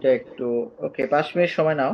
এটা একটু ওকে 5 মিনিট সময় নাও।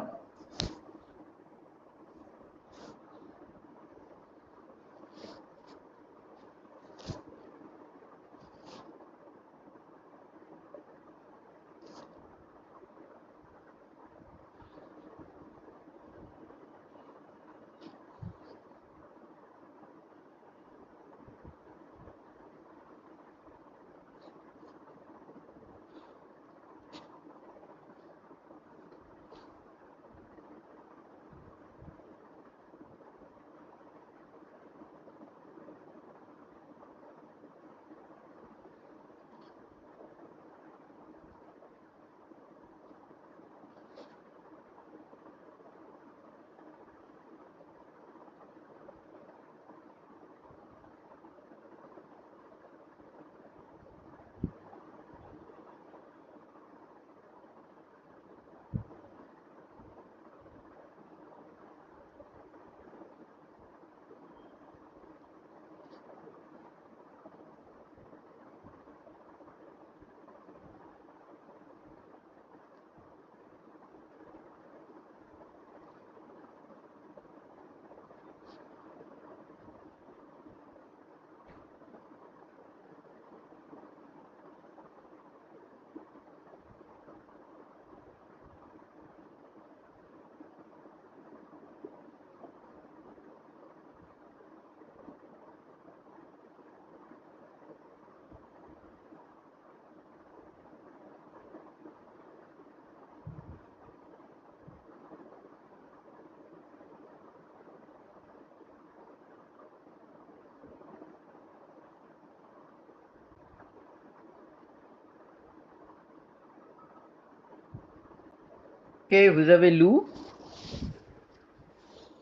কে বুঝাবে লু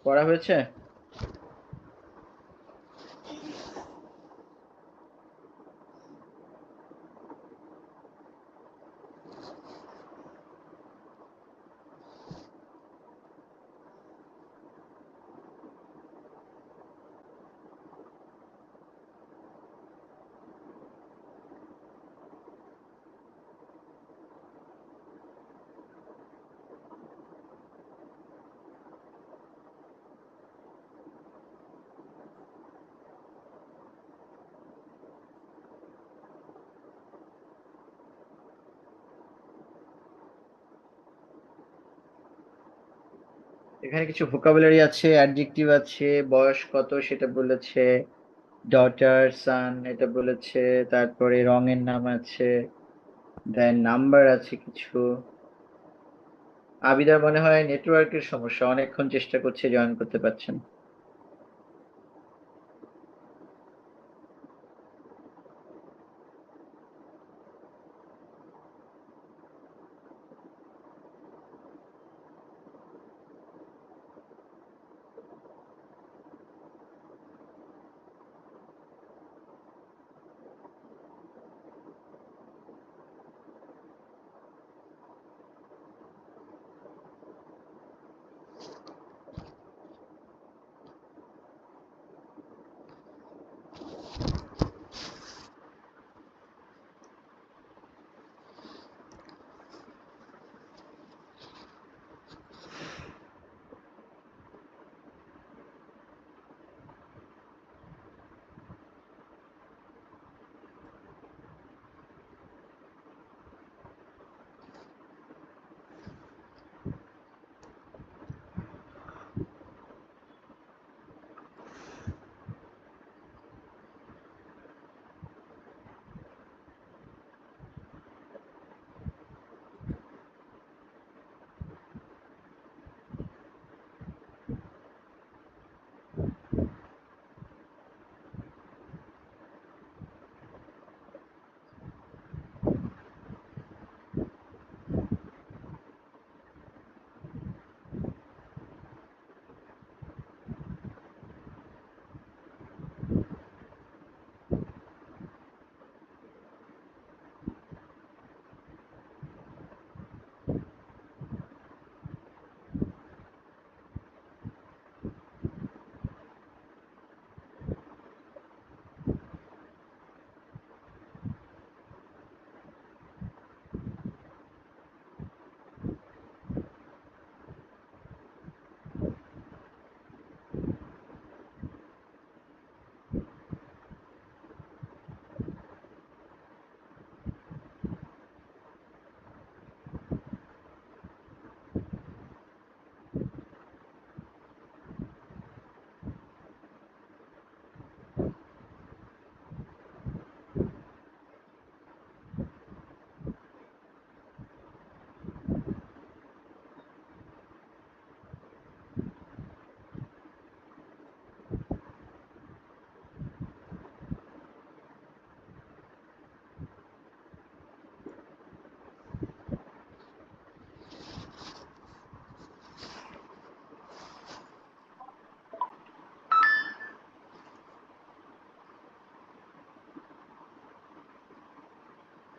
পড়া হয়েছে? এখানে কিছু ভোকাবুলারি আছে, অ্যাডজেক্টিভ আছে, বয়স কত সেটা বলেছে, ডটার সান এটা বলেছে, তারপরে রঙের নাম আছে, দেন নাম্বার আছে কিছু। আবিদার মনে হয় নেটওয়ার্কের সমস্যা, অনেকক্ষণ চেষ্টা করছে, জয়েন করতে পারছেন।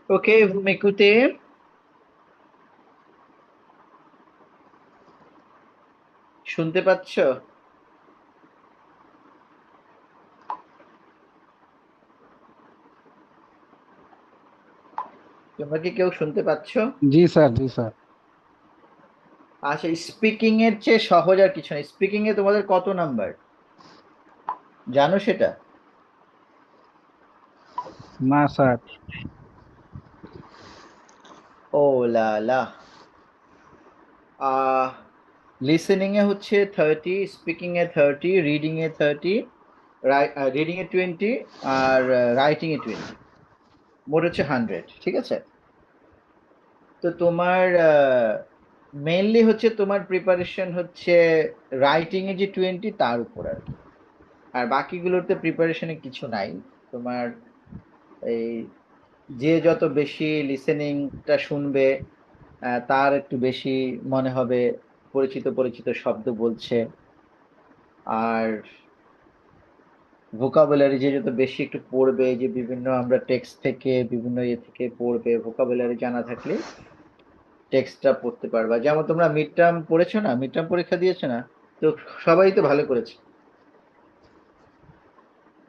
ওকে, মেকুতে শুনতে পাচ্ছ? তোমরা কি কেউ শুনতে পাচ্ছ? জি স্যার, জি স্যার। আচ্ছা, স্পিকিং এর চেয়ে সহজ আর কিছু না। স্পিকিং এ তোমাদের কত নাম্বার জানো সেটা? না স্যার। ও লা লা। আহ লিসেনিং এ হচ্ছে 30, speaking A 30, reading a 30, reading a 20, R writing এ 20। মোট হচ্ছে 100, ঠিক আছে? তো তোমার মেইনলি হচ্ছে তোমার প্রিপারেশন হচ্ছে রাইটিং এ যে 20 তার উপর আর কি। আর বাকিগুলোতে প্রিপারেশনে কিছু নাই তোমার। এই যে যত বেশি লিসেনিংটা শুনবে, তার একটু বেশি মনে হবে পরিচিত পরিচিত শব্দ বলছে। আর ভোকাবুলারি যে যত বেশি একটু পড়বে, যে বিভিন্ন আমরা টেক্সট থেকে বিভিন্ন ইয়ে থেকে পড়বে, ভোকাবুলারি জানা থাকলে টেক্সটটা পড়তে পারবা। যেমন তোমরা মিড টার্ম পড়েছো না, মিড টার্ম পরীক্ষা দিয়েছো না? তো সবাই তো ভালো করেছে,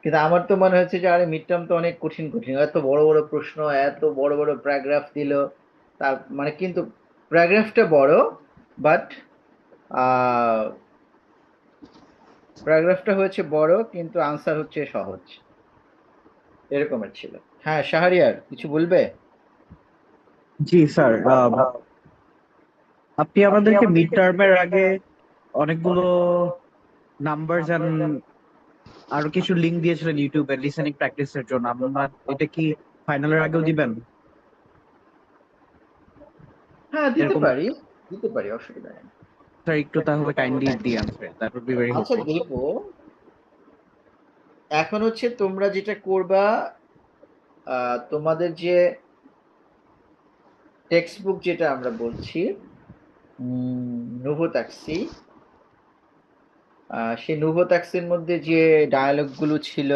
কিন্তু আমার তো মনে হচ্ছে যে আরে মিড টার্ম তো অনেক কঠিন কঠিন, এত বড় বড় প্রশ্ন, এত বড় বড় প্যারাগ্রাফ দিল। তার মানে কিন্তু প্যারাগ্রাফটা বড়, বাট প্যারাগ্রাফটা হয়েছে বড় কিন্তু আনসার হচ্ছে সহজ, এরকমের ছিল। হ্যাঁ, শাহরিয়ার কিছু বলবে? জি স্যার, আপনি আমাদেরকে মিড টার্মের আগে অনেকগুলো নাম্বার আরো কিছু লিংক দিয়েছিলেন ইউটিউবে লিসেনিং প্র্যাকটিসের জন্য। আমরা এটা কি ফাইনালের আগেও দিবেন? হ্যাঁ, দিতে এরকম পারি, দিতে পারি, অসুবিধা নেই। স্যার, একটু তাহলে কাইন্ডলি দিয়েন sir, that would be very আচ্ছা, হেল্পফুল। দেবো। এখন হচ্ছে তোমরা যেটা করবা, তোমাদের যে টেক্সট বুক যেটা আমরা বলছি, নুভো ট্যাক্সি, সেই নুভো ট্যাক্সির মধ্যে যে ডায়ালগ গুলো ছিল,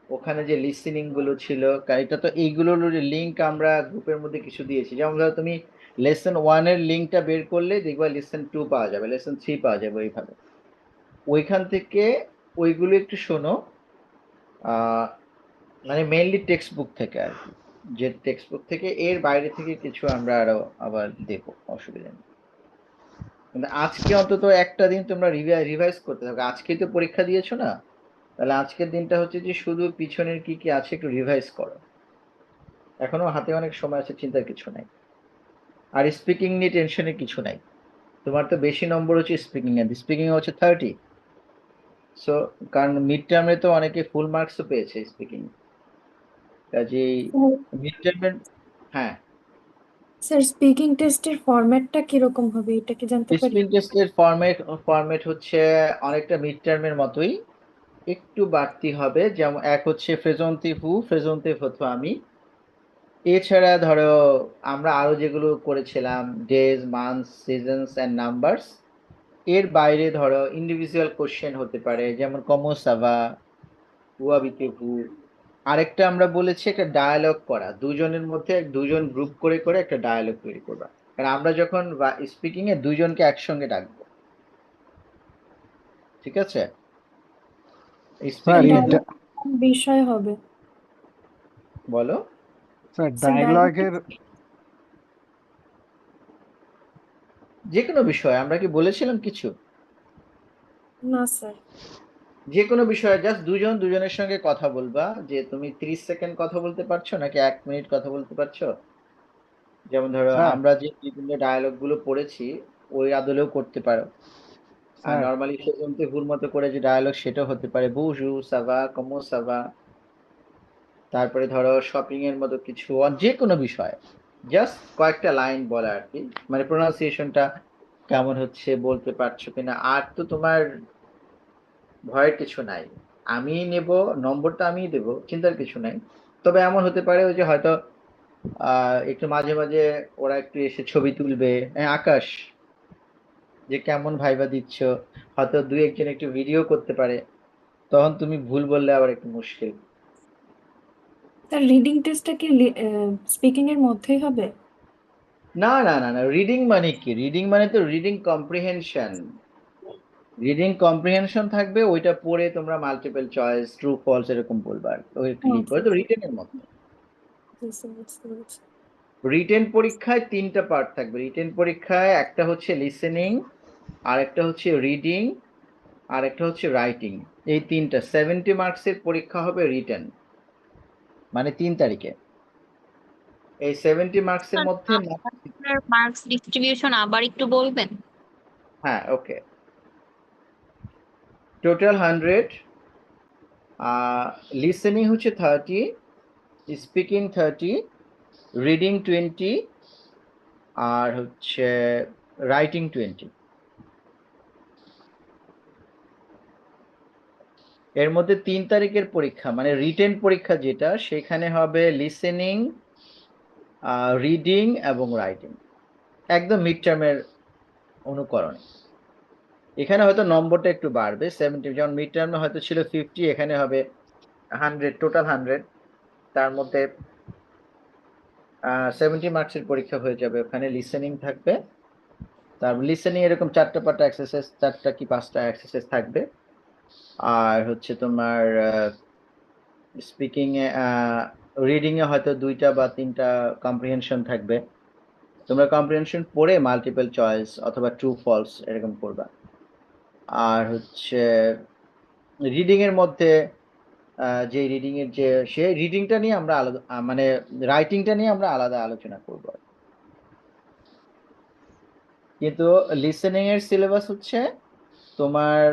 ওখানে যে লিসেনিং গুলো ছিল, এটা তো এইগুলোর লিংক আমরা গ্রুপের মধ্যে কিছু দিয়েছি। যেমন ধরো তুমি লেসন 1 এর লিংকটা বের করলে দেখবা লেসন 2 পাওয়া যাবে, লেসন 3 পাওয়া যাবে, ওইভাবে ওইখান থেকে ওইগুলো একটু শোনো। আহ মানে মেইনলি টেক্সট বুক থেকে আর কি, যে টেক্সট বুক থেকে, এর বাইরে থেকে কিছু আমরা আরো আবার দেবো, অসুবিধা নেই। কিন্তু আজকে অন্তত একটা দিন তোমরা রিভাইজ করতে থাকো। আজকে তো পরীক্ষা দিয়েছো না, তাহলে আজকের দিনটা হচ্ছে যে শুধু পিছনের কি কি আছে একটু রিভাইজ করো। এখনো হাতে অনেক সময় আছে, চিন্তার কিছু নাই। আর স্পিকিং নিয়ে টেনশনের কিছু নাই। তোমার তো বেশি নম্বর হচ্ছে স্পিকিং এ, স্পিকিং এ হচ্ছে 30। সো কারণ মিড টার্মে তো অনেকে ফুল মার্কসও পেয়েছে স্পিকিং, কাজেই স্যার মিড টার্মের। হ্যাঁ, স্যার, স্পিকিং টেস্টের ফরম্যাটটা কিরকম হবে এটা কি জানতে পারি? স্পিকিং টেস্টের ফরম্যাট হচ্ছে অনেকটা মিড টার্মের মতোই, একটু বাড়তি হবে। যেমন এক হচ্ছে ফ্রেজন্তি হু, ফ্রেজন্তি হতো আমি। এছাড়া ধরো আমরা আরো যেগুলো করেছিলাম, days, months, seasons and numbers, এর বাইরে ধরো ইন্ডিভিজুয়াল কোশ্চেন হতে পারে, যেমন কমো সাভা, হুয়াবিতে হু। আরেকটা আমরা বলেছি একটা ডায়ালগ করা, দুজনের মধ্যে দুজন গ্রুপ করে করে একটা ডায়ালগ তৈরি করবা। কারণ আমরা যখন স্পিকিং এ দুজনকে একসঙ্গে ডাকবো, ঠিক আছে? স্যার স্পিকিং এ ডায়লগ বিষয় হবে? বলো। স্যার স্যার ডায়লগ ডায়লগের। যে কোনো বিষয়, আমরা কি বলেছিলাম কিছু? না স্যার। যে কোনো বিষয়ে জাস্ট দুজন দুজনের সঙ্গে কথা বলবা, যে তুমি 30 সেকেন্ড কথা বলতে পারছো নাকি 1 মিনিট কথা বলতে পারছো। যেমন ধরো স্যার, আমরা যে বিভিন্ন ডায়ালগ গুলো পড়েছি, ওই আদলেও করতে পারো। আর স্যার। নর্মালি সেজন্তে হুর মতো করে যে ডায়ালগ, সেটাও হতে পারে, বুঝু সাভা, কমো সাভা। তারপরে ধরো শপিং এর মতো কিছু, যে কোনো বিষয় জাস্ট কয়েকটা লাইন বলা আর কি। মানে প্রোনাউন্সিয়েশনটা কেমন হচ্ছে বলতে পারছো কিনা। আর তো তোমার ভয়ের কিছু নাই, আমি নেব, নম্বরটা আমি দেব, চিন্তার কিছু নাই। তবে এমন হতে পারে ওই যে হয়তো একটু মাঝে মাঝে ওরা একটু এসে ছবি তুলবে, আকাশ, যে কেমন ভাইবা দিচ্ছ, হয়তো দুই একজন একটু ভিডিও করতে পারে, তখন তুমি ভুল বললে আবার একটু মুশকিল। তার রিডিং টেস্টটা কি স্পিকিং এর মধ্যেই হবে? না না না না, রিডিং মানে কি? রিডিং মানে তো রিডিং কম্প্রিহেনশন। রিডিং কম্প্রিহেনশন থাকবে, ওইটা পড়ে তোমরা মাল্টিপল চয়েস ট্রু ফলস এরকম বলবা, ওই ক্লিক করে তো রিটেনের মধ্যে। বুঝতে পেরেছি। রিটেন পরীক্ষায় 3টা পার্ট থাকবে। রিটেন পরীক্ষায় একটা হচ্ছে লিসেনিং, আর একটা হচ্ছে রিডিং, আর একটা হচ্ছে রাইটিং। এই 3টা 70 মার্কসের পরীক্ষা হবে রিটেন, মানে 3 তারিখে। এই 70 মার্কসের মধ্যে আপনার মার্কস ডিস্ট্রিবিউশন আবার একটু বলবেন? হ্যাঁ ওকে, টোটাল 100, লিসেনিং হচ্ছে 30, স্পিকিং 30, রিডিং 20, আর হচ্ছে রাইটিং 20। এর মধ্যে 3 তারিখের পরীক্ষা মানে রিটেন পরীক্ষা যেটা, সেখানে হবে লিসেনিং, রিডিং এবং রাইটিং, একদম মিড টার্মের অনুকরণে। এখানে হয়তো নম্বরটা একটু বাড়বে, 70, যেমন মিড টার্মে হয়তো ছিল 50, এখানে হবে 100, টোটাল 100। তার মধ্যে 70 মার্কসের পরীক্ষা হয়ে যাবে, ওখানে লিসেনিং থাকবে। তারপর লিসেনিং এরকম 4টা এক্সারসাইজ, 4টা কি 5টা এক্সারসাইজ থাকবে। আর হচ্ছে তোমার স্পিকিং এ, রিডিং এ হয়তো 2টা বা 3টা কম্প্রিহেনশন থাকবে। তোমরা কম্প্রিহেনশন পড়ে মাল্টিপল চয়েস অথবা ট্রু ফলস এরকম করবা। আর হচ্ছে রিডিং এর মধ্যে যে রিডিং এর যে সেই রিডিংটা নিয়ে আমরা আলাদা, মানে রাইটিংটা নিয়ে আমরা আলাদা আলোচনা করব। কিন্তু লিসেনিং এর সিলেবাস হচ্ছে তোমার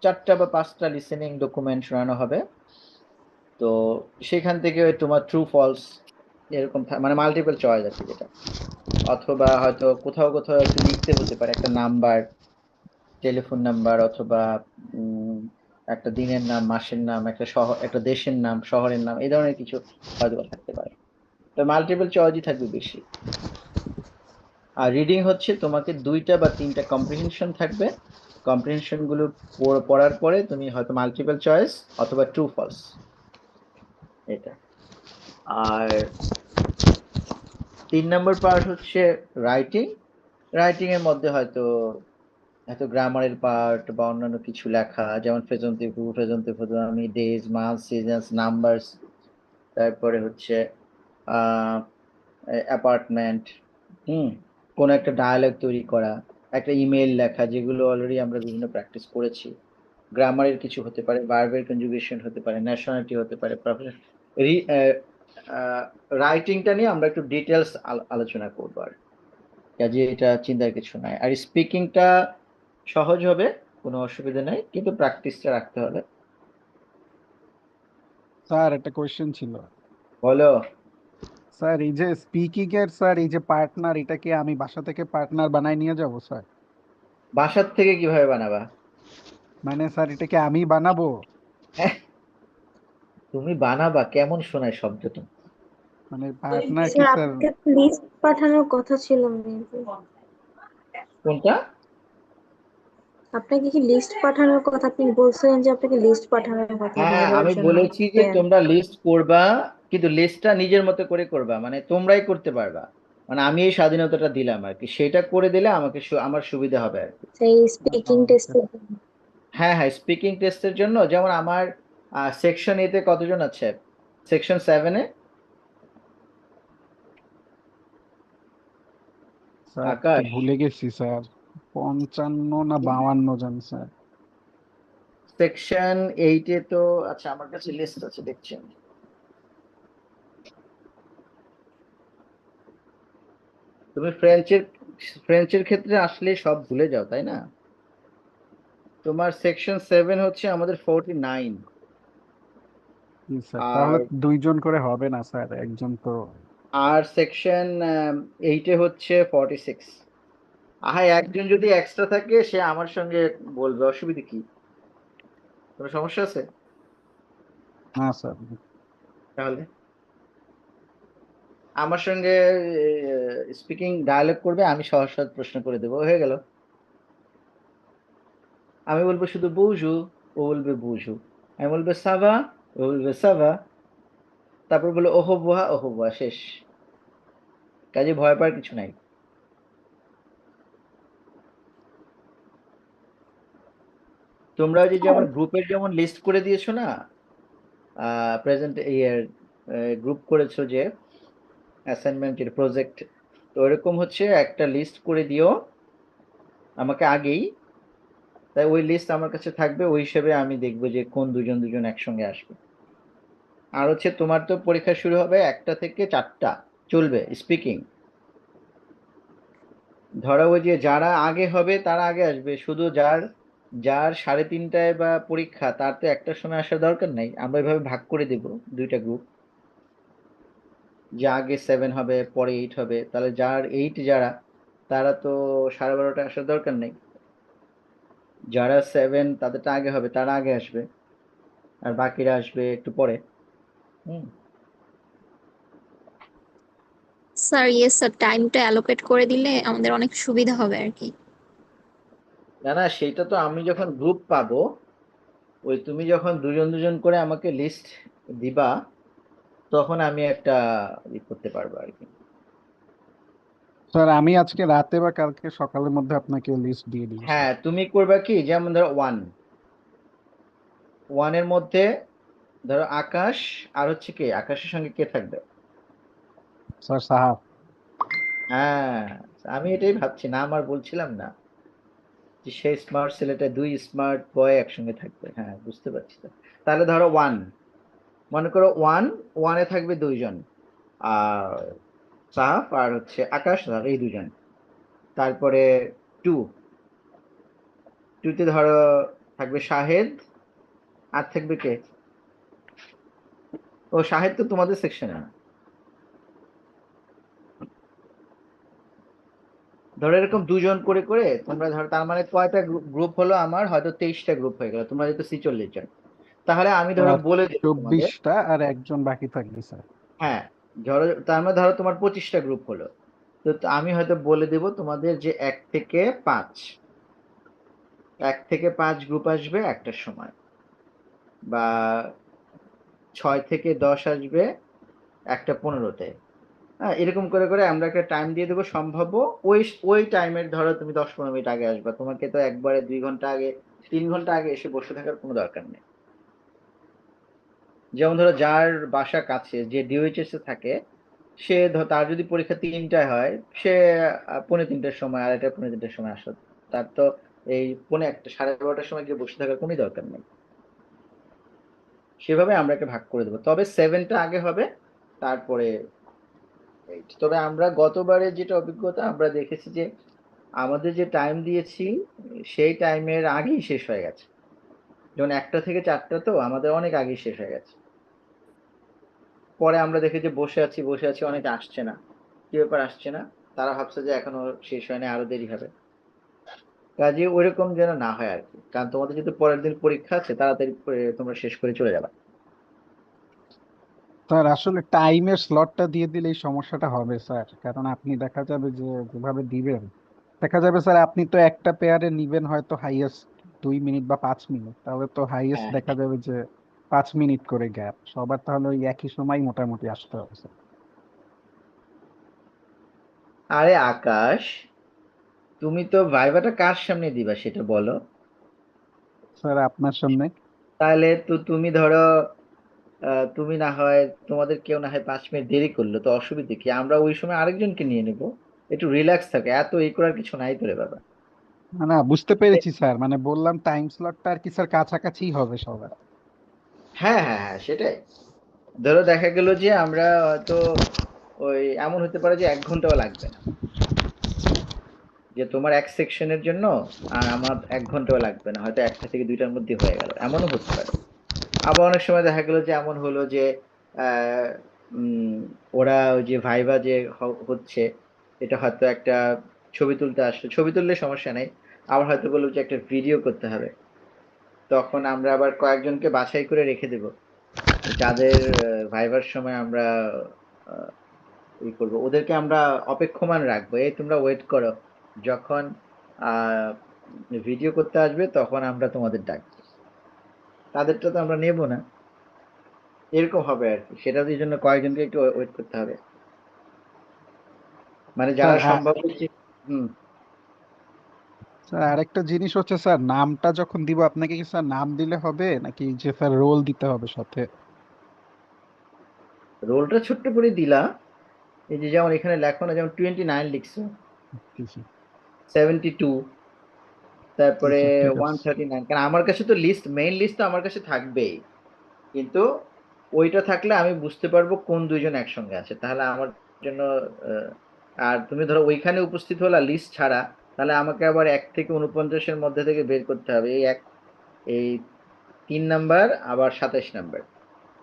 4টা বা 5টা লিসেনিং ডকুমেন্ট শোনানো হবে। তো সেখান থেকে তোমার ট্রু ফলস এরকম মানে মাল্টিপল চয়েস আছে যেটা, অথবা হয়তো কোথাও কোথাও একটু লিখতে হতে পারে, একটা নাম্বার, টেলিফোন নাম্বার, অথবা একটা দিনের নাম, মাসের নাম, একটা শহর, একটা দেশের নাম, শহরের নাম, এই ধরনের কিছু হয়তো থাকতে পারে। তো মাল্টিপল চয়েসই থাকবে বেশি। আর রিডিং হচ্ছে তোমাকে 2টা বা 3টা কম্প্রিহেনশন থাকবে। কম্প্রিহেনশন গুলো পড়ার পরে তুমি হয়তো মাল্টিপল চয়েস অথবা ট্রু ফলস এটা। আর 3 নম্বর পার্ট হচ্ছে রাইটিং। রাইটিং এর মধ্যে হয়তো গ্রামারের পার্ট বা অন্যান্য কিছু লেখা, যেমন প্রেজেন্ট ফুল, আমি, ডেজ, মান্থ, সিজনস, নাম্বারস। তারপরে হচ্ছে অ্যাপার্টমেন্ট, কোন একটা ডায়ালগ তৈরি করা, একটা ইমেল লেখা, যেগুলো অলরেডি আমরা বিভিন্ন প্র্যাকটিস করেছি। গ্রামারের কিছু হতে পারে, ভার্বের কনজুগেশন হতে পারে, ন্যাশনালিটি হতে পারে, প্রফেশন। রাইটিংটা নিয়ে আমরা একটু ডিটেলস আলোচনা করবো, আর কাজে এটা চিন্তার কিছু নাই। আর স্পিকিংটা সহজ হবে, কোনো অসুবিধা নেই, কিন্তু প্র্যাকটিসটা রাখতে হবে। স্যার একটা কোয়েশ্চেন ছিল। বলো। স্যার এই যে স্পিকিং এর স্যার এই যে পার্টনার, এটা কি আমি বাসা থেকে পার্টনার বানাই নিয়ে যাব স্যার? বাসার থেকে কিভাবে বানাবা? মানে স্যার এটা কি আমি বানাবো? হ্যাঁ, তুমি বানাবা? কেমন শোনায় শব্দটা? মানে পার্টনার কি স্যার স্যার? আপনাকে লিস্ট পাঠানোর কথা ছিল মেবি। কোনটা? আপনাকে কি লিস্ট পাঠানোর কথা, আপনি বলছিলেন যে আপনাকে লিস্ট পাঠানোর কথা হ্যাঁ হ্যাঁ, ভাইবার আমি জন্য। বলেছি যে তোমরা লিস্ট করবা, কিন্তু লিস্টটা নিজের মতো করে করবা, মানে তোমরাই করতে পারবা। মানে আমি এই স্বাধীনতাটা দিলাম আর কি, সেটা করে দিলে আমাকে আমার সুবিধা হবে আর কি। সেই স্পিকিং টেস্টের জন্য। হ্যাঁ হ্যাঁ, স্পিকিং টেস্টের জন্য। যেমন আমার সেকশন এতে কতজন আছে? সেকশন 7-এ স্যার তো আকাশ, ভুলে গেছি স্যার, 55 না 52 জন স্যার। সেকশন 8-এ তো, আচ্ছা আমার কাছে লিস্ট আছে, দেখছি আমি। তুমি ফ্রেঞ্চের ক্ষেত্রে আসলে সব ভুলে যাও, তাই না? তোমার সেকশন 7 হচ্ছে আমাদের 49। জি স্যার, তাহলে আর 2 জন করে হবে না স্যার, একজন তো। আর সেকশন 8-এ হচ্ছে 46। একজন যদি এক্সট্রা থাকে সে আমার সঙ্গে বলবে, অসুবিধা কি? কোনো সমস্যা আছে? না স্যার। তাহলে আমার সঙ্গে স্পিকিং ডায়ালগ করবে, আমি সহজ সহজ প্রশ্ন করে দেবো, হয়ে গেল। আমি বলবো শুধু বুঝু, ও বলবে বুঝু। আমি বলবে সাবা, ও বলবে সাবা। তারপর বললো ওহো বুহা শেষ। কাজে ভয় পাওয়ার কিছু নাই। তোমরা যে যেমন গ্রুপের যেমন লিস্ট করে দিয়েছো না, প্রেজেন্ট ইয়ার গ্রুপ করেছো যে অ্যাসাইনমেন্টের প্রজেক্ট, তো এরকম হচ্ছে একটা লিস্ট করে দিও আমাকে আগেই। তাই ওই লিস্ট আমার কাছে থাকবে, ওই হিসেবে আমি দেখবো যে কোন দুজন একসঙ্গে আসবে। আর হচ্ছে তোমার তো পরীক্ষা শুরু হবে 1টা থেকে 4টা, চলবে স্পিকিং। ধরো ওই যে যারা আগে হবে তারা আগে আসবে, শুধু যার যার 3:30টায় বা পরীক্ষা তার তো 1টার সময় আসার দরকার নাই, আমরা এভাবে ভাগ করে দেব 2টা গ্রুপ, যে আগে 7 হবে পরে 8 হবে, তাহলে যার 8 যারা তারা তো 12:30টায় আসার দরকার নেই। যারা 7 তাদেরটা আগে হবে তারা আগে আসবে, আর বাকিরা আসবে একটু পরে। হুম। স্যার ইয়েস স্যার, টাইমটা অ্যালোকেট করে দিলে আমাদের অনেক সুবিধা হবে আর কি। না সেটা তো আমি যখন গ্রুপ পাবো, ওই তুমি যখন দুজন করে আমাকে লিস্ট দিবা, তখন আমি একটা করতে পারবো আর কি। স্যার আমি আজকে রাতে বা কালকে সকালের মধ্যে আপনাকে লিস্ট দিয়ে দিব স্যার। হ্যাঁ, তুমি করবা কি, যেমন ধরো ওয়ানের মধ্যে ধরো আকাশ, আর হচ্ছে কে, আকাশের সঙ্গে কে থাকবে? স্যার সাহাব। হ্যাঁ, আমি এটাই ভাবছি, না আমার বলছিলাম না যে সেই স্মার্ট ছেলেটা 2 স্মার্ট বয় একসঙ্গে থাকবে। হ্যাঁ, বুঝতে পারছি তো। তাহলে ধরো মনে করো ওয়ানে থাকবে 2জন, আর সাহাব আর হচ্ছে আকাশ, ধরো এই 2জন। তারপরে টু টুতে ধরো থাকবে শাহেদ, আর থাকবে কে? ও শাহেদ তো তোমাদের সেকশনে না। ধরো এরকম 2জন করে করে তোমরা ধরো, তার মানে কয়টা গ্রুপ হলো, আমার হয়তো 23টা গ্রুপ হয়ে গেল, তোমরা যেহেতু 46 জন। তাহলে আমি ধরো বলে দেবো তোমাদের। 24টা আর একজন বাকি থাকবে স্যার। হ্যাঁ, ধরো তার মানে ধরো তোমার 25টা গ্রুপ হলো। তো তো আমি হয়তো বলে দেব তোমাদের যে 1 থেকে 5 গ্রুপ আসবে একটার সময়, বা 6 থেকে 10 আসবে 1টা 15-তে। হ্যাঁ, এরকম করে করে আমরা একটা টাইম দিয়ে দেবো সম্ভাব্য। ওই ওই টাইমের ধরো তুমি 10-15 মিনিট আগে আসবা, তোমাকে তো একবারে 2 ঘন্টা আগে 3 ঘন্টা আগে এসে বসে থাকার কোনো দরকার নেই। যেমন ধরো যার বাসা কাছে, যে ডিওএইচএস এ থাকে, সে তার যদি পরীক্ষা 3টায় হয়, সে 2:45টার সময়, 2:30-2:45টার সময় আসো। তার তো এই 1:45 12:30টার সময় গিয়ে বসে থাকার কোনো দরকার নেই। সেভাবে আমরা একটা ভাগ করে দেবো, তবে 7টা আগে হবে, তারপরে 8। তবে আমরা গতবারে যেটা অভিজ্ঞতা আমরা দেখেছি যে আমাদের যে টাইম দিয়েছি সেই টাইমের আগেই শেষ হয়ে গেছে। যেমন 1টা থেকে 4টা তো আমাদের অনেক আগেই শেষ হয়ে গেছে। পরে আমরা দেখি যে বসে আছি অনেকে আসছে না। কি ব্যাপার আসছে না? তারা ভাবছে যে এখনো শেষ হয়নি, আরো দেরি হবে। কাজে ওইরকম যেন না হয় আর কি, কারণ তোমাদের যেহেতু পরের দিন পরীক্ষা আছে, তাড়াতাড়ি তোমরা শেষ করে চলে যাবে। স্যার আসলে টাইমের স্লটটা দিয়ে দিলে এই সমস্যাটা হবে স্যার, কারণ আপনি দেখা যাবে যে যেভাবে দিবেন, দেখা যাবে স্যার আপনি তো একটা পেয়ারে নিবেন হয়তো হাইয়েস্ট 2 মিনিট বা 5 মিনিট, তাহলে তো হাইয়েস্ট হ্যাঁ, দেখা যাবে যে 5 মিনিট করে গ্যাপ, সবার তাহলে ওই একই সময় মোটামুটি আসতে হবে স্যার। আরে আকাশ, তুমি তো ভাইভাটা কার সামনে দিবা সেটা বলো। স্যার আপনার সামনে। তাহলে তো তুমি ধরো তুমি না হয়, তোমাদের কেউ না হয় 5 মিনিট দেরি করলো, তো অসুবিধা কি, আমরা ওই সময় আরেকজনকে নিয়ে নেবো। একটু রিল্যাক্স থাকে, এত এই করার কিছু নাই তো রে বাবা। না না, বুঝতে পেরেছি স্যার, মানে বললাম টাইম স্লটটা আর কি স্যার কাছাকাছি হবে সবার। হ্যাঁ, সেটাই। ধরো দেখা গেল যে আমরা হয়তো ওই এমন হতে পারে যে 1 ঘন্টাও লাগবে না, যে তোমার এক সেকশনের জন্য, আর আমার 1 ঘন্টাও লাগবে না, হয়তো 1টা থেকে 2টার মধ্যে হয়ে গেল, এমনও হতে পারে। আবার অনেক সময় দেখা গেল যে এমন হলো যে আহ, ওরা ওই যে ভাইবা যে হচ্ছে, এটা হয়তো একটা ছবি তুলতে আসলো, ছবি তুললে সমস্যা নেই। আবার হয়তো বললো যে একটা ভিডিও করতে হবে, তখন আমরা আবার কয়েকজনকে বাছাই করে রেখে দেব, যাদের ভাইবার সময় আমরা আহ, ই করবো, ওদেরকে আমরা অপেক্ষমান রাখবো, এই তোমরা ওয়েট করো, যখন আহ ভিডিও করতে আসবে তখন আমরা তোমাদের ডাকবো, তাদেরটা তো আমরা নেব না। এরকম হবে আর কি, সেটার জন্য কয়েকজনকে একটু ওয়েট করতে হবে, মানে যারা স্যার সম্ভাব্য হুম। স্যার আরেকটা জিনিস হচ্ছে স্যার, নামটা যখন দিব আপনাকে কি স্যার নাম দিলে হবে নাকি যে স্যার রোল দিতে হবে সাথে? রোলটা ছোট্ট করে দিলা, এই যে যেমন এখানে লেখো না, যেমন 29 লিখছো, জি জি 72, জি তারপরে স্যার, ঠিক আছে। 139, কারণ আমার কাছে তো মেইন লিস্ট তো আমার কাছে থাকবেই, কিন্তু ওইটা থাকলে আমি বুঝতে পারবো কোন দুইজন একসঙ্গে আছে, তাহলে আমার জন্য আহ, আর তুমি ধরো ওইখানে উপস্থিত হলা লিস্ট ছাড়া, তাহলে আমাকে আবার 1 থেকে 49-এর মধ্যে থেকে বের করতে হবে, এই 3 নাম্বার আবার 27 নাম্বার,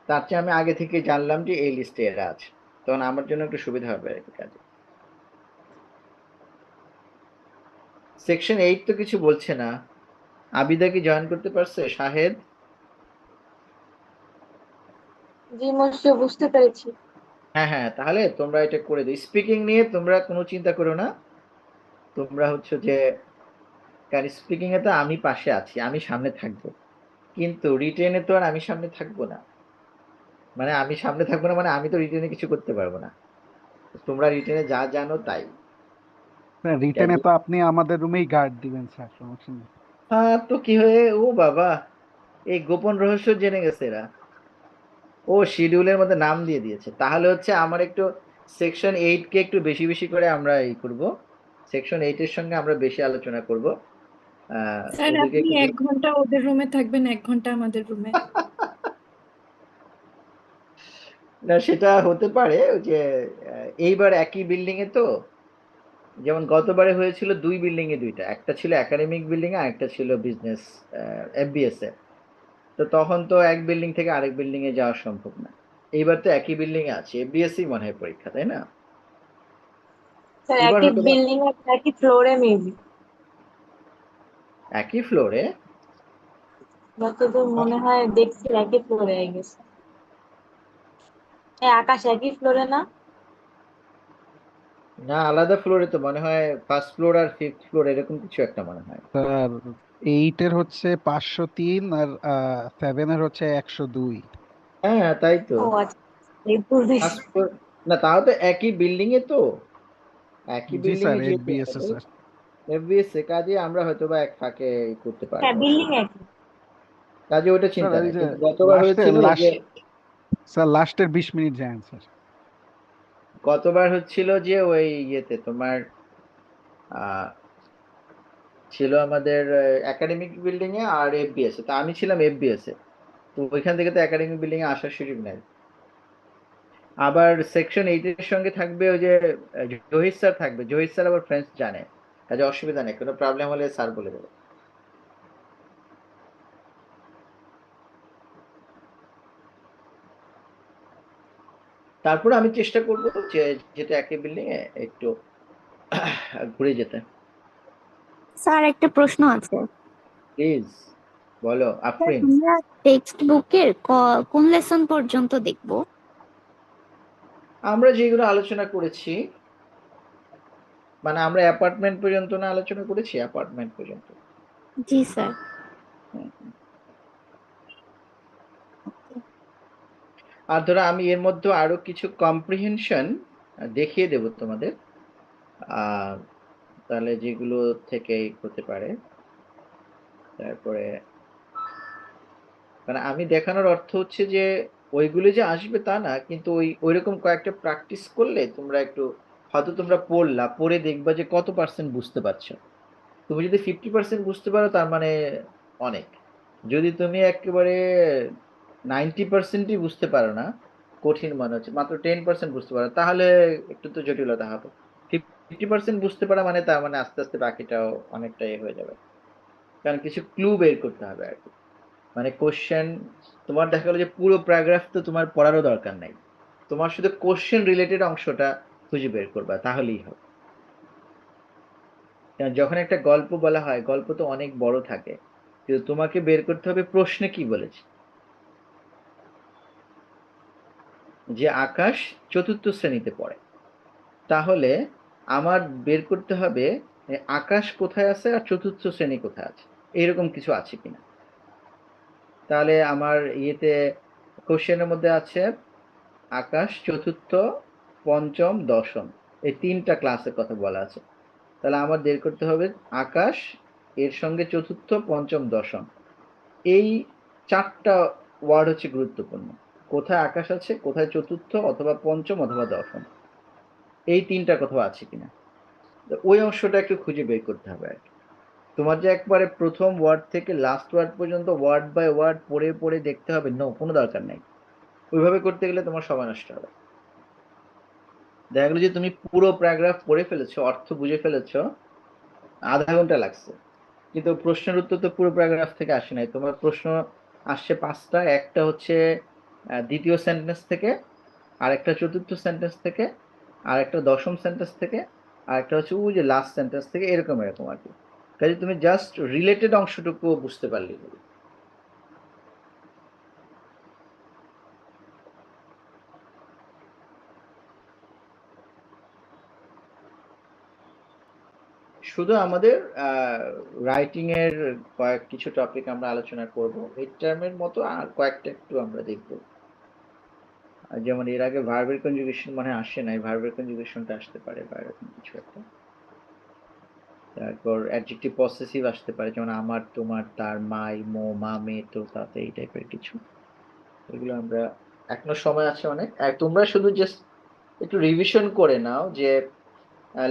তার চেয়ে আমি আগে থেকে জানলাম যে এই লিস্টে এরা আছে, তখন আমার জন্য একটু সুবিধা হবে আর কি কাজে। সেকশন 8 তো কিছু বলছে না। আবিদা কি জয়েন করতে পারছে? শাহেদ? জি মশাই, বুঝতে পেরেছি। হ্যাঁ হ্যাঁ, তাহলে তোমরা এটা করে দিও। স্পিকিং নিয়ে তোমরা কোনো চিন্তা করো না, তোমরা হচ্ছে যে, কারণ স্পিকিং এ তো আমি পাশে আছি, আমি সামনে থাকবো, কিন্তু রিটেনে তো আর আমি সামনে থাকবো না, মানে আমি সামনে থাকবো না মানে আমি তো রিটেনে কিছু করতে পারবো না, তোমরা রিটেনে যা জানো তাই। স্যার রিটেনে তো আপনি আমাদের রুমেই গার্ড দিবেন স্যার, সমস্যা নেই। হ্যাঁ তো কি হয়ে, ও বাবা, এই গোপন রহস্য জেনে গেছে এরা, ও শিডিউলের মধ্যে নাম দিয়ে দিয়েছে, তাহলে হচ্ছে আমার একটু সেকশন 8 কে একটু বেশি বেশি করে আমরা এই করব, সেকশন 8 এর সঙ্গে আমরা বেশি আলোচনা করব, স্যার ওদেরকে আপনি একটু 1 ঘন্টা ওদের রুমে থাকবেন, 1 ঘন্টা আমাদের রুমে। না সেটা হতে পারে, ওই যে এইবার একই বিল্ডিং এ তো, যেমন গতবারে হয়েছিল 2 বিল্ডিং এ দুইটা, একটা ছিল একাডেমিক বিল্ডিং এ, একটা ছিল বিজনেস এফবিএস এ, তো তখন তো এক বিল্ডিং থেকে আরেক বিল্ডিং এ যাওয়া সম্ভব না, এইবার তো একই বিল্ডিং এ আছে, এফবিএস ই মনে হয় পরীক্ষা, তাই না? স্যার এবার একই হয়তো বা বিল্ডিং এর একই ফ্লোরে মেবি, একই ফ্লোরে। যতদূর মনে হয় দেখছি একই ফ্লোরে আই গেস। এই আকাশ একই ফ্লোরে না? না, আলাদা ফ্লোরে তো মনে হয়, ফার্স্ট ফ্লোর আর 5th ফ্লোর এরকম কিছু একটা মনে হয়। স্যার 8-এর হচ্ছে 503 আর 7-এর হচ্ছে 102। হ্যাঁ তাই তো, ও আচ্ছা, এই ভুল দেখছি। ফার্স্ট ফ্লোর, না তাও তো একই বিল্ডিং এ তো, একই জি বিল্ডিং স্যার, এ যেহেতু এফবিএস এ স্যার। এফবিএস এ, কাজে আমরা হয়তো বা এক ফাঁকে করতে হ্যাঁ, পারবো, বিল্ডিং অসুবিধা নেই। একই। কাজে ওটা স্যার চিন্তা এই নাই, যে কিন্তু গতবার লাস্টে হয়েছিল যে, লাস্ট স্যার লাস্টের 20 মিনিট যান স্যার। গতবার হচ্ছিল যে ওই ইয়েতে তোমার আহ ছিল আমাদের একাডেমিক বিল্ডিং এ আর এফবিএস এ, তা আমি ছিলাম এফবিএস এ, তো ওইখান থেকে তো একাডেমিক বিল্ডিং এ আসার সুযোগ নাই। আবার সেকশন 8 এর সঙ্গে থাকবে ওই যে জহির স্যার থাকবে, জহির স্যার আবার ফ্রেঞ্চ জানে, কাজে অসুবিধা নেই, কোনো প্রবলেম হলে স্যার বলে দেবে। তারপর আমি চেষ্টা করব যে, যেটা একই বিল্ডিং এ একটু ঘুরে যেতে। স্যার একটা প্রশ্ন আছে। প্লিজ বলো স্যার আফরিন। আমরা টেক্সট বুকের কোন লেসন পর্যন্ত দেখবো? আমরা যেগুলো আলোচনা করেছি, মানে আমরা অ্যাপার্টমেন্ট পর্যন্ত না আলোচনা করেছি, অ্যাপার্টমেন্ট পর্যন্ত। জি স্যার। হুম। আর ধরো আমি এর মধ্যে আরো কিছু কম্প্রিহেনশন দেখিয়ে দেব তোমাদের, আহ তাহলে যেগুলো থেকে হতে পারে, তারপরে মানে আমি দেখানোর অর্থ হচ্ছে যে ওইগুলো যে আসবে তা না, কিন্তু ওইরকম কয়েকটা প্র্যাকটিস করলে তোমরা একটু, হয়তো তোমরা পড়ে দেখবা যে কত পার্সেন্ট বুঝতে পারছো, তুমি যদি 50% বুঝতে পারো তার মানে অনেক, যদি তুমি একেবারে 90%ই বুঝতে পারো না, কঠিন মনে হচ্ছে, মাত্র 10% বুঝতে পারো, তাহলে একটু তো জটিলতা হবে। 50% বুঝতে পারা মানে তার মানে আস্তে আস্তে বাকিটাও অনেকটা হয়ে যাবে, কারণ কিছু ক্লু বের করতে হবে আর কি, মানে কোশ্চেন, তোমার দেখা গেলো যে পুরো প্যারাগ্রাফ তো তোমার পড়ারও দরকার নাই, তোমার শুধু কোশ্চেন রিলেটেড অংশটা খুঁজে বের করবা, তাহলেই হবে। কারণ যখন একটা গল্প বলা হয়, গল্প তো অনেক বড় থাকে, কিন্তু তোমাকে বের করতে হবে প্রশ্নে কি বলেছে, যে আকাশ চতুর্থ শ্রেণীতে পড়ে, তাহলে আমার বের করতে হবে আকাশ কোথায় আছে আর চতুর্থ শ্রেণী কোথায় আছে, এরকম কিছু আছে কিনা, তাহলে আমার ইয়েতে কোশ্চেনের মধ্যে আছে আকাশ চতুর্থ, পঞ্চম, দশম, এই 3টা ক্লাসের কথা বলা আছে। তাহলে আমার বের করতে হবে আকাশ, এর সঙ্গে চতুর্থ, পঞ্চম, দশম, এই 4টা ওয়ার্ড হচ্ছে গুরুত্বপূর্ণ। কোথায় আকাশ আছে, কোথায় চতুর্থ অথবা পঞ্চম অথবা দশম, এই 3টা কোথাও আছে কিনা, তো ওই অংশটা একটু খুঁজে বের করতে হবে আর কি। তোমার যে একবারে প্রথম ওয়ার্ড থেকে লাস্ট ওয়ার্ড পর্যন্ত ওয়ার্ড বাই ওয়ার্ড পড়ে পড়ে দেখতে হবে, নো, কোনো দরকার নাই। ওইভাবে করতে গেলে তোমার সময় নষ্ট হবে। দেখা গেলো যে তুমি পুরো প্যারাগ্রাফ পড়ে ফেলেছো, অর্থ বুঝে ফেলেছো, আধা ঘন্টা লাগছে, কিন্তু প্রশ্নের উত্তর তো পুরো প্যারাগ্রাফ থেকে আসে নাই। তোমার প্রশ্ন আসছে 5টা, একটা হচ্ছে দ্বিতীয় সেন্টেন্স থেকে, আর একটা চতুর্থ সেন্টেন্স থেকে, আর একটা দশম সেন্টেন্স থেকে, আর একটা হচ্ছে ওই যে লাস্ট সেন্টেন্স থেকে, এরকম এরকম আর কি। কাজে তুমি জাস্ট রিলেটেড অংশটুকু বুঝতে পারলেই হবে। শুধু আমাদের রাইটিং এর কিছু টপিক আমরা আলোচনা করব, মিড টার্মের মতো আর কয়েকটা একটু আমরা দেখব। যেমন এর আগে ভার্বের কনজুগেশন মনে হয় আসে নাই, ভার্বের কনজুগেশনটা আসতে পারে বা এরকম কিছু একটা। তারপর অ্যাডজেক্টিভ পসেসিভ আসতে পারে, যেমন আমার, তোমার, তার, মাই, মো, মা, মে, তো, তাতে, এই টাইপের কিছু। এগুলো আমরা, এখনো সময় আছে অনেক। আর তোমরা শুধু জাস্ট একটু রিভিশন করে নাও যে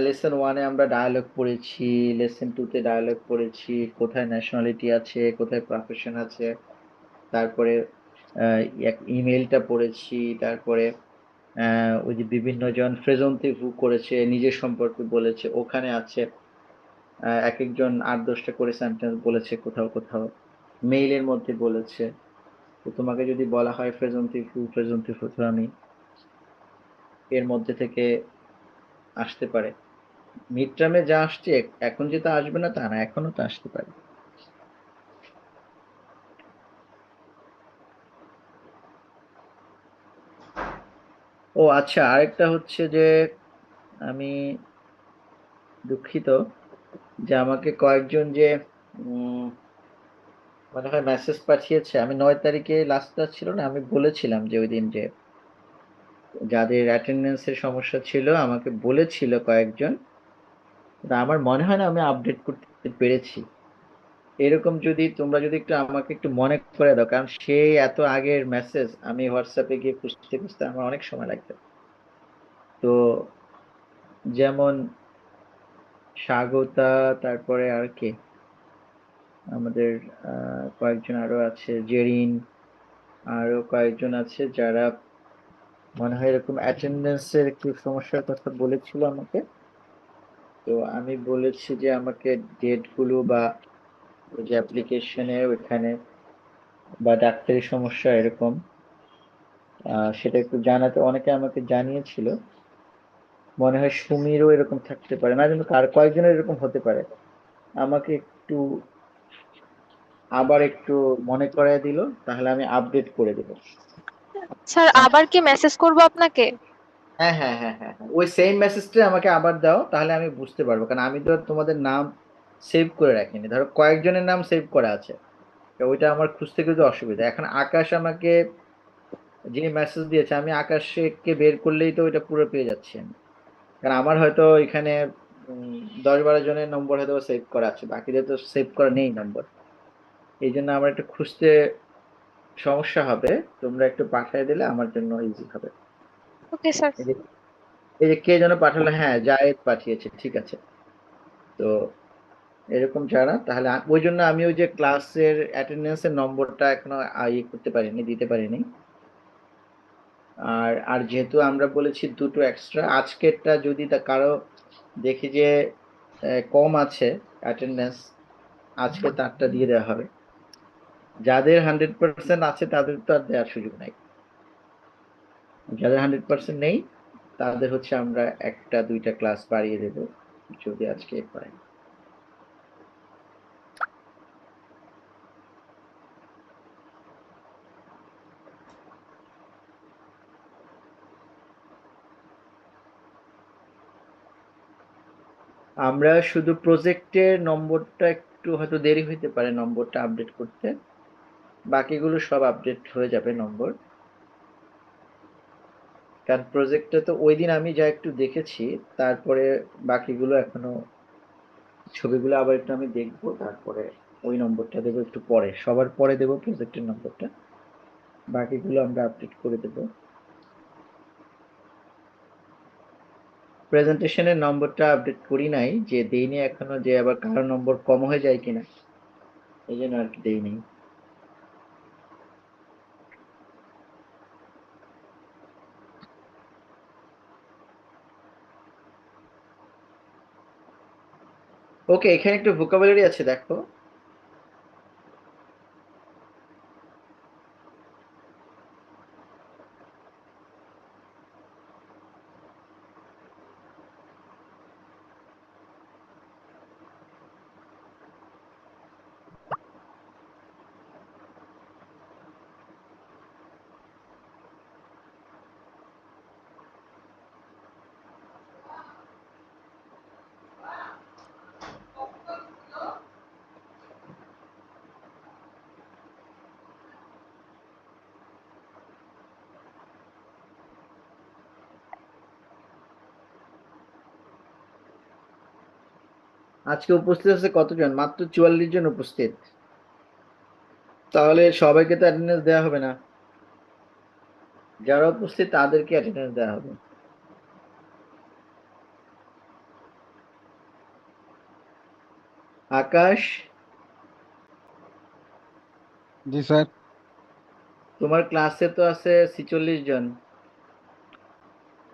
লেসন 1-এ আমরা ডায়ালগ পড়েছি, লেসন 2-তে ডায়ালগ পড়েছি, কোথায় ন্যাশনালিটি আছে, কোথায় প্রফেশন আছে, তারপরে ইমেলটা পড়েছি, তারপরে ওই যে বিভিন্ন জন প্রেজেন্টিভ করেছে, নিজের সম্পর্কে বলেছে, ওখানে আছে এক একজন 8-10টা করে সেন্টেন্স বলেছে, কোথাও কোথাও মেইলের মধ্যে বলেছে। তো তোমাকে যদি বলা হয় প্রেজেন্টিভ আমি, এর মধ্যে থেকে আসতে পারে। মিড টার্মে যা আসছে এখন যেটা আসবে না তা না, এখনো তো আসতে পারে। ও আচ্ছা, আরেকটা হচ্ছে যে আমি দুঃখিত যে আমাকে কয়েকজন যে মনে হয় মেসেজ পাঠিয়েছে। আমি 9 তারিখে লাস্ট ক্লাস ছিল না, আমি বলেছিলাম যে ওই দিন যে যাদের অ্যাটেন্ডেন্সের সমস্যা ছিল আমাকে বলেছিল কয়েকজন, আমার মনে হয় না আমি আপডেট করতে পেরেছি। এরকম যদি তোমরা যদি একটু আমাকে একটু মনে করে দাও, কারণ সেই এত আগের মেসেজ আমি হোয়াটসঅ্যাপে গিয়ে খুঁজতে খুঁজতে আমার অনেক সময় লাগবে। তো যেমন স্বাগতা, তারপরে আর কে, আমাদের কয়েকজন আরো আছে, জেরিন, আরো কয়েকজন আছে যারা মনে হয় এরকম অ্যাটেন্ডেন্সের একটু সমস্যার কথা বলেছিল আমাকে। তো আমি বলেছি যে আমাকে ডেট গুলো বা ওই যে অ্যাপ্লিকেশনের ওইখানে বা ডাক্তারি সমস্যা এরকম সেটা একটু জানাতে, অনেকে আমাকে জানিয়েছিল। মনে হয় সুমিরও এরকম থাকতে পারে, না কিন্তু কার কয়েকজনের এরকম হতে পারে। আমাকে একটু আবার একটু মনে করায় দিল, তাহলে আমি আপডেট করে দেবো। স্যার আবার কি মেসেজ করব আপনাকে? হ্যাঁ হ্যাঁ হ্যাঁ হ্যাঁ হ্যাঁ, ওই সেম মেসেজটা আমাকে আবার দাও, তাহলে আমি বুঝতে পারবো, কারণ আমি তো আর তোমাদের নাম সেভ করে রাখিনি, ধরো কয়েকজনের নাম সেভ করা আছে, তো ওইটা আমার খুঁজতে খুঁজতে অসুবিধা। এখন আকাশ আমাকে যে মেসেজ দিয়েছে, আমি আকাশকে বের করলেই তো ওইটা পুরো পেয়ে যাচ্ছি আমি, কারণ আমার হয়তো এখানে 10-12 জনের নম্বর হয়তো সেভ করা আছে, বাকিদের তো সেভ করা নেই নম্বর। এই জন্য আমার একটু খুঁজতে সমস্যা হবে, তোমরা একটু পাঠিয়ে দিলে আমার জন্য ইজি হবে। Okay sir. এই যে কে যেন পাঠালো, হ্যাঁ জায়েদ পাঠিয়েছে, ঠিক আছে। তো এরকম যারা, তাহলে ওই জন্য আমি ওই যে ক্লাসের অ্যাটেন্ডেন্সের নম্বরটা এখনো ইয়ে করতে পারিনি, দিতে পারিনি। আর আর যেহেতু আমরা বলেছি 2টো এক্সট্রা, আজকেরটা যদি তা কারো দেখি যে কম আছে অ্যাটেন্ডেন্স, আজকে তারটা দিয়ে দেওয়া হবে। যাদের 100% আছে তাদের তো আর দেওয়ার সুযোগ নাই, যাদের 100% নেই তাদের হচ্ছে আমরা 1-2টা ক্লাস বাড়িয়ে দেব যদি আজকে পাই। আমরা শুধু প্রজেক্টের নম্বরটা একটু হয়তো দেরি হইতে পারে নম্বরটা আপডেট করতে, বাকিগুলো সব আপডেট হয়ে যাবে নম্বর। কারণ প্রজেক্টটা তো ওই দিন আমি যা একটু দেখেছি, তারপরে বাকিগুলো এখনো ছবিগুলো আবার একটু আমি দেখবো, তারপরে ওই নম্বরটা দেবো একটু পরে, সবার পরে দেবো প্রজেক্টের নম্বরটা, বাকিগুলো আমরা আপডেট করে দেবো। প্রেজেন্টেশনের নম্বরটা আপডেট করি নাই, যে দেইনি এখনো, যে আবার কারো নম্বর কম হয়ে যায় কিনা, এই জন্য আর কি দেইনি। ওকে, এখানে একটু ভোকাবুলারি আছে, দেখো। আজকে উপস্থিত আছে কতজন? মাত্র 44 জন উপস্থিত। তাহলে সবাইকে তো অ্যাটেন্ডেন্স দেওয়া হবে না, যারা উপস্থিত তাদেরকে অ্যাটেন্ডেন্স দেওয়া হবে। আকাশ, জি স্যার। তোমার ক্লাসে তো আছে 46 জন,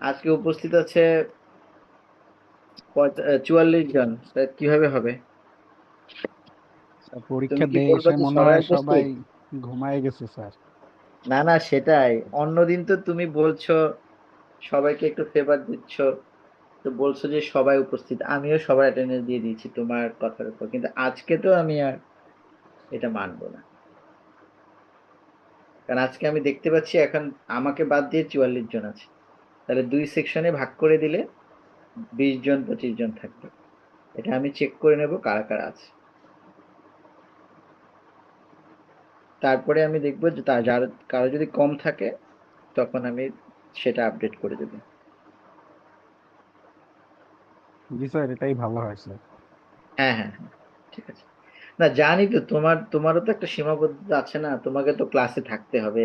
আজকে উপস্থিত আছে 44 জন, তা কিভাবে হবে? স্যার তুমি পরীক্ষা কি দিয়ে বলবো এসে যে মনে সবাই হয় সবাই উপস্থিত? ঘুমায় গেছে স্যার। না না, সেটাই, অন্যদিন তো তুমি বলছো সবাইকে একটু ফেভার দিচ্ছ, তো বলছো যে সবাই উপস্থিত, আমিও সবার অ্যাটেন্ডেন্স দিয়ে দিয়েছি তোমার কথার উপর, কিন্তু আজকে তো আমি আর এটা মানবো না। কারণ আজকে আমি দেখতে পাচ্ছি এখন আমাকে বাদ দিয়ে 44 জন আছে, তাহলে 2 সেকশনে ভাগ করে দিলে 20 জন 25 জন থাকবে। এটা আমি চেক করে নেব কারা কারা আছে, তারপরে আমি দেখবো যে যার কারো যদি কম থাকে তখন আমি সেটা আপডেট করে দেবো। জি স্যার, এটাই ভালো হয় স্যার। হ্যাঁ হ্যাঁ হ্যাঁ, ঠিক আছে। না জানি তো, তোমারও তো একটা সীমাবদ্ধতা আছে না, তোমাকে তো ক্লাসে থাকতে হবে,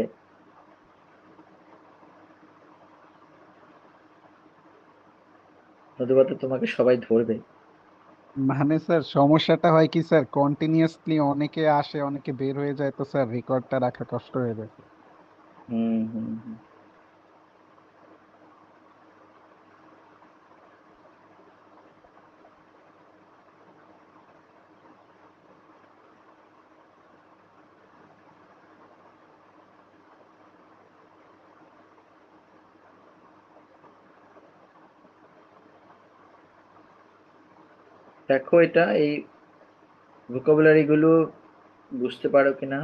নতুবা তো তোমাকে সবাই ধরবে। মানে স্যার সমস্যাটা হয় কি স্যার, কন্টিনিউয়াসলি অনেকে আসে অনেকে বের হয়ে যায়, তো স্যার রেকর্ডটা রাখা কষ্ট হয়ে যায়। হুম হুম হুম। দেখো এটা, এই ভোকাবুলারি গুলো বুঝতে পারো কিনা।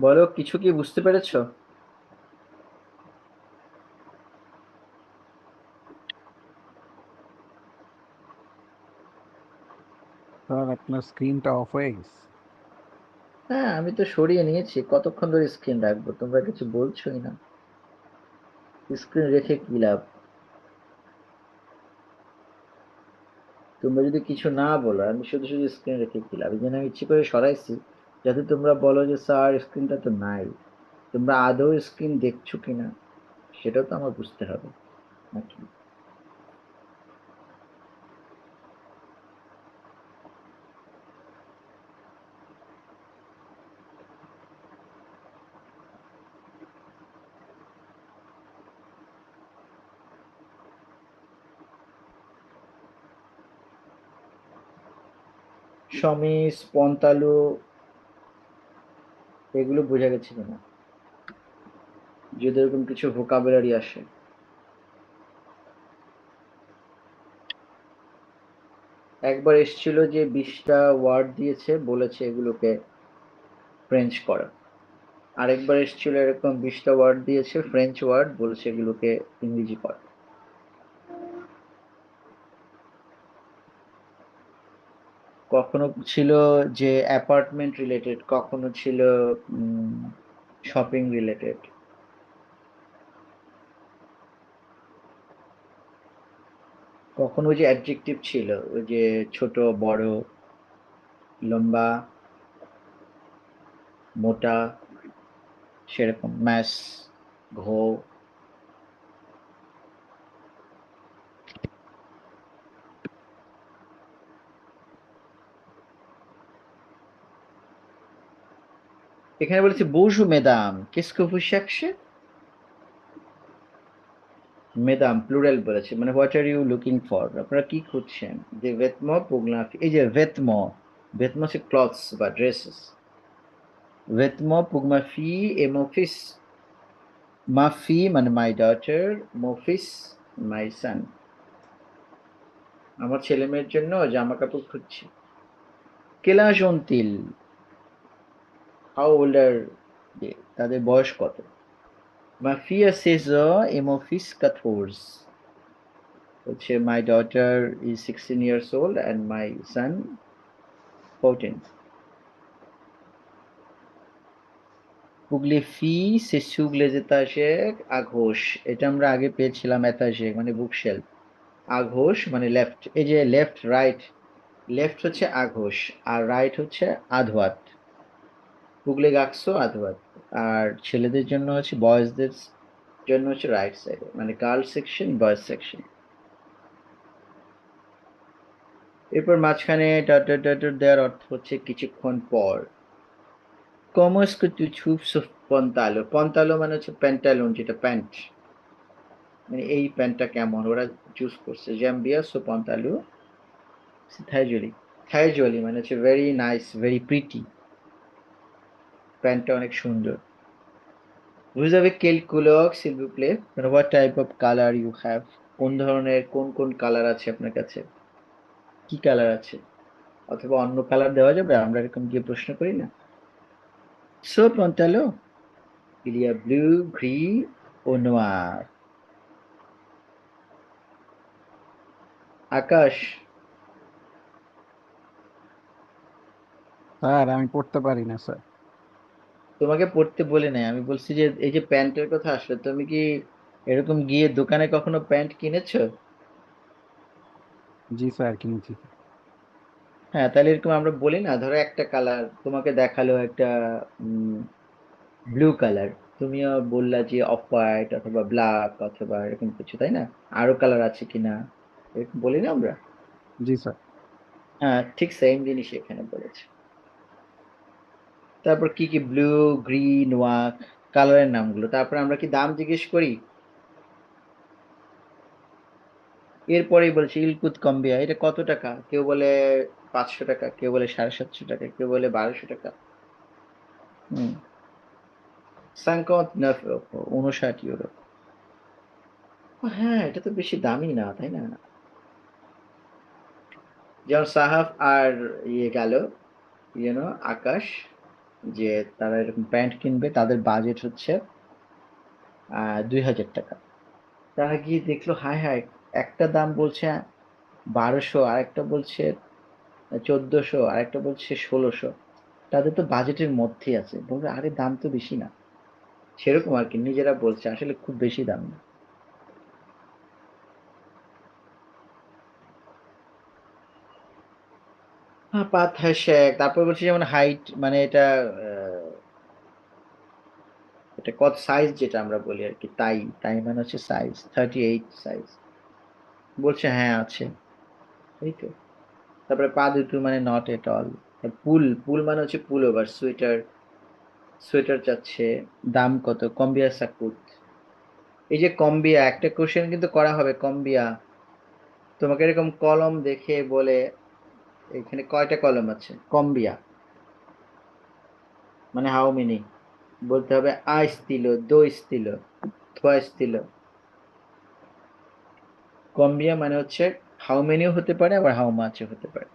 বলো, কিছু কি বুঝতে পেরেছো? স্যার আপনার স্ক্রিনটা অফ হয়ে গেছে। হ্যাঁ, আমি তো সরিয়ে নিয়েছি। কতক্ষণ ধরে স্ক্রিন রাখবো? তোমরা কিছু বলছোই না। স্ক্রিন রেখে কি লাভ? তোমরা যদি কিছু না বলো, আমি শুধু শুধু স্ক্রিন রেখে কি লাভ? এই জন্য আমি ইচ্ছে করে সরাইছি, যাতে তোমরা বলো যে স্যার স্ক্রিনটা তো নাই। তোমরা আদৌ স্ক্রিন দেখছো কিনা সেটাও তো আমার বুঝতে হবে নাকি? সমিস, পন্তালু, এগুলো বোঝা গেছে কিনা? যদি এরকম কিছু ভোকাবুলারি আসে। একবার এসেছিল যে 20টা ওয়ার্ড দিয়েছে, বলেছে এগুলোকে ফ্রেঞ্চ করা। আরেকবার এসেছিল এরকম 20টা ওয়ার্ড দিয়েছে, ফ্রেঞ্চ ওয়ার্ড, বলেছে এগুলোকে ইংরেজি করা। কখনো ছিল যে অ্যাপার্টমেন্ট রিলেটেড, কখনো ছিল শপিং রিলেটেড। কখনো ওই যে অ্যাডজেক্টিভ ছিল, ওই যে ছোট, বড়, লম্বা, মোটা, সেরকম ম্যাস, ঘো। এখানে বলেছে বসু মেদাম কেসকো ভু cherchez? মেদাম প্লুরাল বলেছে, মানে what are you looking for, আপনারা কি খুঁজছেন? যে ভেতম পুগলাফি, এই যে ভেতম, ভেতম হচ্ছে ক্লথস বা ড্রেসেস। ভেতম পুগমাফি এ মফিস, মাফি মানে মাই ডটার, মফিস মাই সান, আমার ছেলে মেয়ের জন্য জামা কাপড় খুঁজছি। কেলা জন্তিল, হাউ ওল্ড আর, তাদের বয়স কত? মাফিয়া সেজো এ মফিস কাথোর্স, হচ্ছে my daughter is 16 years old and my son 14. পুগলি ফি শিশু গ্লেজেতাশেক আঘোষ, এটা আমরা আগে পেয়েছিলাম এতাশেক মানে বুকশেলফ। আঘোষ মানে লেফট, এই যে লেফট রাইট, লেফট হচ্ছে আঘোষ আর রাইট হচ্ছে আধোয়াত। পুগলে গাকসো আধোয়াত। আর ছেলেদের জন্য হচ্ছে, বয়েজদের জন্য হচ্ছে রাইট সাইডে, মানে গার্ল সেকশন, বয়েজ সেকশন। এরপর মাঝখানে ডট ডট ডট ডট দেওয়ার অর্থ হচ্ছে কিছুক্ষণ পর। Como es que tu chufs পন্তালো, পন্তালো মানে হচ্ছে প্যান্টালুন, যেটা প্যান্ট, মানে এই প্যান্টটা কেমন ওরা চুজ করছে। জ্যাম্বিয়া সো পন্তালু থাইজলি, থাইজলি মানে হচ্ছে ভেরি নাইস, ভেরি প্রিটি, প্যান্টটা অনেক সুন্দর। Vous avez quel couleur s'il vous plaît? মানে what type of color you have? কোন ধরনের, কোন কোন কালার আছে আপনার কাছে, কি কালার আছে? অথবা অন্য কালার দেওয়া যাবে, আমরা এরকম গিয়ে প্রশ্ন করি না। সো পন্তালো il y a bleu, gris ও noir. আকাশ, স্যার আমি পড়তে পারি না স্যার। তোমাকে পড়তে বলি নাই, আমি বলছি যে এই যে প্যান্টের কথা আসলে, তুমি কি এরকম গিয়ে দোকানে কখনো প্যান্ট কিনেছো? জি স্যার কিনেছি। হ্যাঁ, তাহলে এরকম আমরা বলি না, ধরো একটা কালার তোমাকে দেখালো, একটা ব্লু কালার, তুমিও বললা যে অফ হোয়াইট অথবা ব্ল্যাক অথবা এরকম কিছু, তাই না? আরো কালার আছে কিনা, এরকম বলি না আমরা? জি স্যার। হ্যাঁ, ঠিক সেম জিনিস এখানে বলেছে। তারপর কি কি, ব্লু, গ্রিন, ওয়াক, কালারের নামগুলো, তারপর আমরা কি দাম জিজ্ঞেস করি? এরপরেই বলছে ইলকুত কম্বিয়া, এটা কত টাকা? কেউ বলে 500 টাকা, কেউ বলে 750 টাকা, কেউ বলে 1200 টাকা। হম, 59 ইউরো। হ্যাঁ, এটা তো বেশি দামি না, তাই না? যেমন সাহাব আর ইয়ে গেল, আকাশ, যে তারা এরকম প্যান্ট কিনবে, তাদের বাজেট হচ্ছে 2000 টাকা। তারা গিয়ে দেখলো হায় হায়, একটা দাম বলছে 1200, আরেকটা বলছে 1400, আরেকটা বলছে 1600। তাদের তো বাজেটের মধ্যেই আছে, বলবে আরে দাম তো বেশি না। সেরকম আর কি, নিজেরা বলছে আসলে খুব বেশি দাম না। হ্যাঁ, পাত হ্যাঁ শেখ, তারপর বলছে যেমন হাইট, মানে এটা কত সাইজ, যেটা আমরা বলি আর কি, তাই তাই মানে হচ্ছে সাইজ 38 সাইজ। বলছে হ্যাঁ আছে, এই তো। তারপরে পা দুটো মানে নট এট অল। পুল পুল মানে হচ্ছে পুল ওভার, সোয়েটার, সোয়েটার চাচ্ছে। দাম কত? কম্বিয়া সাকুট। এই যে কম্বিয়া, একটা কোশ্চেন কিন্তু করা হবে কম্বিয়া। তোমাকে এরকম কলম দেখে বলে এখানে কয়টা কলম আছে, কম্বিয়া মানে হাউ মেনি, বলতে হবে আ স্তিলো, দো স্তিলো, থোয়া স্তিলো। কম্বিয়া মানে হচ্ছে হাউ মেনিও হতে পারে, আবার হাউ মাচও হতে পারে।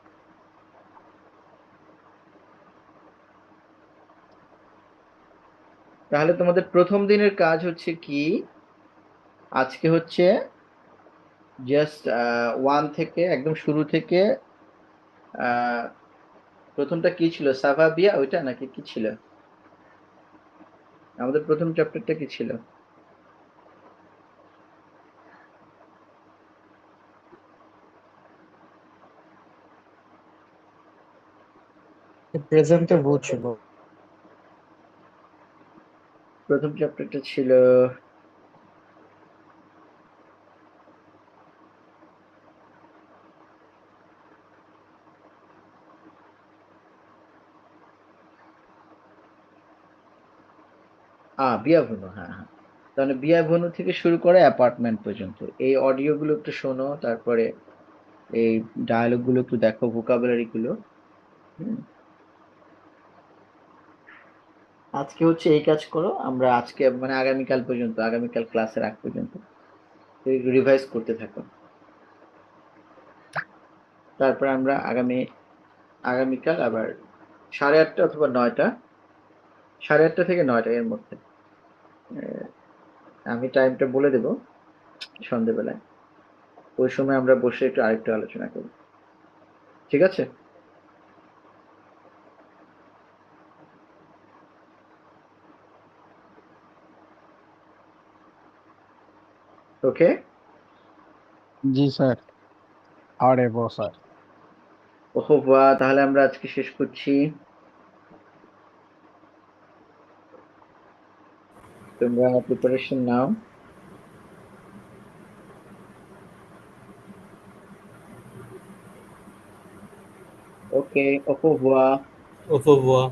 তাহলে তোমাদের প্রথম দিনের কাজ হচ্ছে কি, আজকে হচ্ছে জাস্ট 1 থেকে একদম শুরু থেকে, আহ প্রথমটা কি ছিল, সাভাবিয়া ওইটা নাকি কি ছিল? আমাদের প্রথম চ্যাপ্টারটা কি ছিল? প্রেজেন্টে ভূ ছিল। প্রথম চ্যাপ্টারটা ছিল বিয়াভুনু, হ্যাঁ হ্যাঁ। তাহলে বিয়াভুনু থেকে শুরু করে অ্যাপার্টমেন্ট পর্যন্ত এই অডিও গুলো একটু শোনো, তারপরে এই ডায়ালগ গুলো একটু দেখো, ভোকাবুলারি গুলো। হুম। আজকে হচ্ছে এই কাজ করো, আমরা আজকে মানে আগামীকাল পর্যন্ত, আগামীকাল ক্লাসের আগ পর্যন্ত রিভাইজ করতে থাকো। তারপরে আমরা আগামীকাল আবার 8:30 অথবা 9টা, 8:30 থেকে 9টা এর মধ্যে, আহ, আমি টাইমটা বলে দেবো সন্ধ্যেবেলায়। ওই সময় আমরা বসে একটু আরেকটু আলোচনা করব, ঠিক আছে? ওকে। জি স্যার, আর এবো স্যার। ওহো বাহ, তাহলে আমরা আজকে শেষ করছি। তোমরা প্রিপারেশন নাও। ওকে, ওহো বাহ। Au revoir.